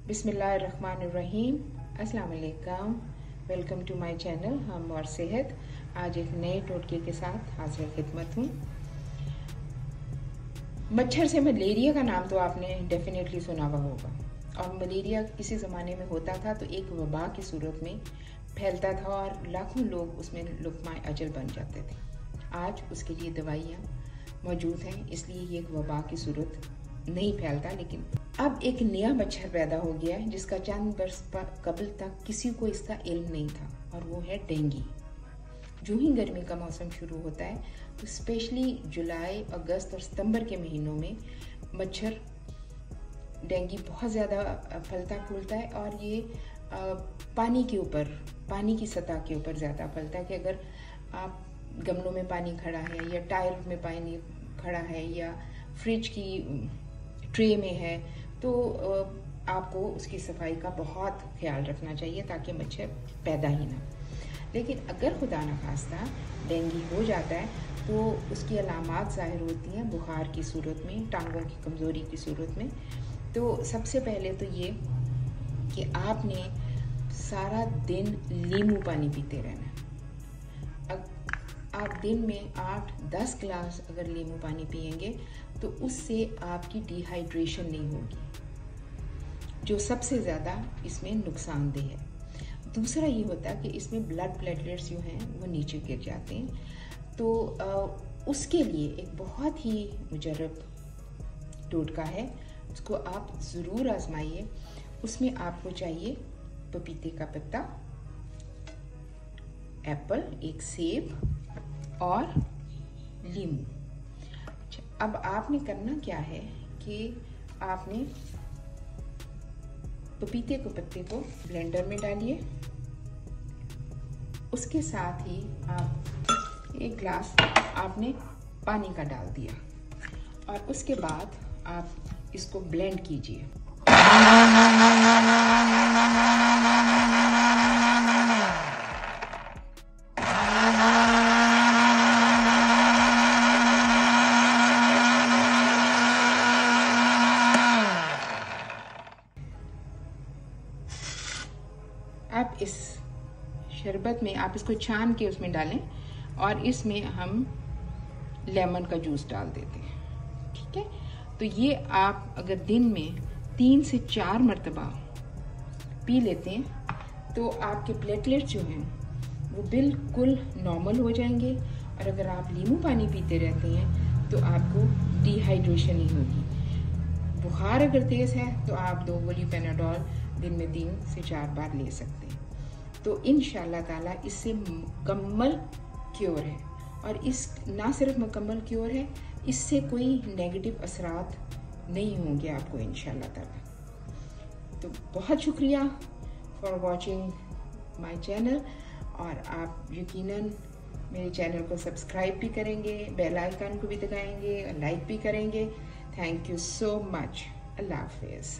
बिस्मिल्लाहिर्रहमानिर्रहीम। अस्सलाम वालेकुम। वेलकम टू माय चैनल हम और सेहत। आज एक नए टोटके के साथ हाजिर खिदमत हूँ। मच्छर से मलेरिया का नाम तो आपने डेफिनेटली सुना हुआ होगा, और मलेरिया किसी ज़माने में होता था तो एक वबा की सूरत में फैलता था और लाखों लोग उसमें लुक़्मा अजल बन जाते थे। आज उसके लिए दवाइयाँ मौजूद हैं, इसलिए ये एक वबा की सूरत नहीं फैलता। लेकिन अब एक नया मच्छर पैदा हो गया है जिसका चंद बरस कबल तक किसी को इसका इल्म नहीं था, और वो है डेंगू। जो ही गर्मी का मौसम शुरू होता है तो स्पेशली जुलाई, अगस्त और सितंबर के महीनों में मच्छर डेंगू बहुत ज़्यादा फलता फूलता है, और ये पानी के ऊपर, पानी की सतह के ऊपर ज़्यादा फलता है। कि अगर आप गमलों में पानी खड़ा है या टायर में पानी खड़ा है या फ्रिज की ट्रे में है तो आपको उसकी सफाई का बहुत ख्याल रखना चाहिए ताकि मच्छर पैदा ही ना। लेकिन अगर खुदा न खास्ता डेंगू हो जाता है तो उसकी अलामात ज़ाहिर होती हैं बुखार की सूरत में, टांगों की कमज़ोरी की सूरत में। तो सबसे पहले तो ये कि आपने सारा दिन नींबू पानी पीते रहना। आप दिन में 8-10 गिलास अगर नींबू पानी पिएंगे तो उससे आपकी डिहाइड्रेशन नहीं होगी, जो सबसे ज़्यादा इसमें नुकसानदेह है। दूसरा ये होता है कि इसमें ब्लड प्लेटलेट्स जो हैं वो नीचे गिर जाते हैं। तो उसके लिए एक बहुत ही मुजर्रब टोटका है, उसको आप ज़रूर आजमाइए। उसमें आपको चाहिए पपीते का पत्ता, एप्पल, एक सेब और नींबू। अब आपने करना क्या है कि आपने पपीते के पत्ते को ब्लेंडर में डालिए, उसके साथ ही आप 1 गिलास आपने पानी का डाल दिया, और उसके बाद आप इसको ब्लेंड कीजिए। आप इस शरबत में आप इसको छान के उसमें डालें, और इसमें हम लेमन का जूस डाल देते हैं। ठीक है, तो ये आप अगर दिन में 3 से 4 मरतबा पी लेते हैं तो आपके प्लेटलेट्स जो हैं वो बिल्कुल नॉर्मल हो जाएंगे। और अगर आप नींबू पानी पीते रहते हैं तो आपको डिहाइड्रेशन नहीं होगी। बुखार अगर तेज़ है तो आप 2 गोली पेनाडोल दिन में 3 से 4 बार ले सकते हैं। तो इंशाअल्लाह ताला इससे मुकम्मल क्योर है, और इस ना सिर्फ मुकम्मल क्योर है, इससे कोई नेगेटिव असरात नहीं होंगे आपको इंशाअल्लाह ताला। तो बहुत शुक्रिया फॉर वॉचिंग माय चैनल, और आप यकीनन मेरे चैनल को सब्सक्राइब भी करेंगे, बेल आइकन को भी दबाएंगे और लाइक भी करेंगे। Thank you so much. अल्लाह हाफिज़।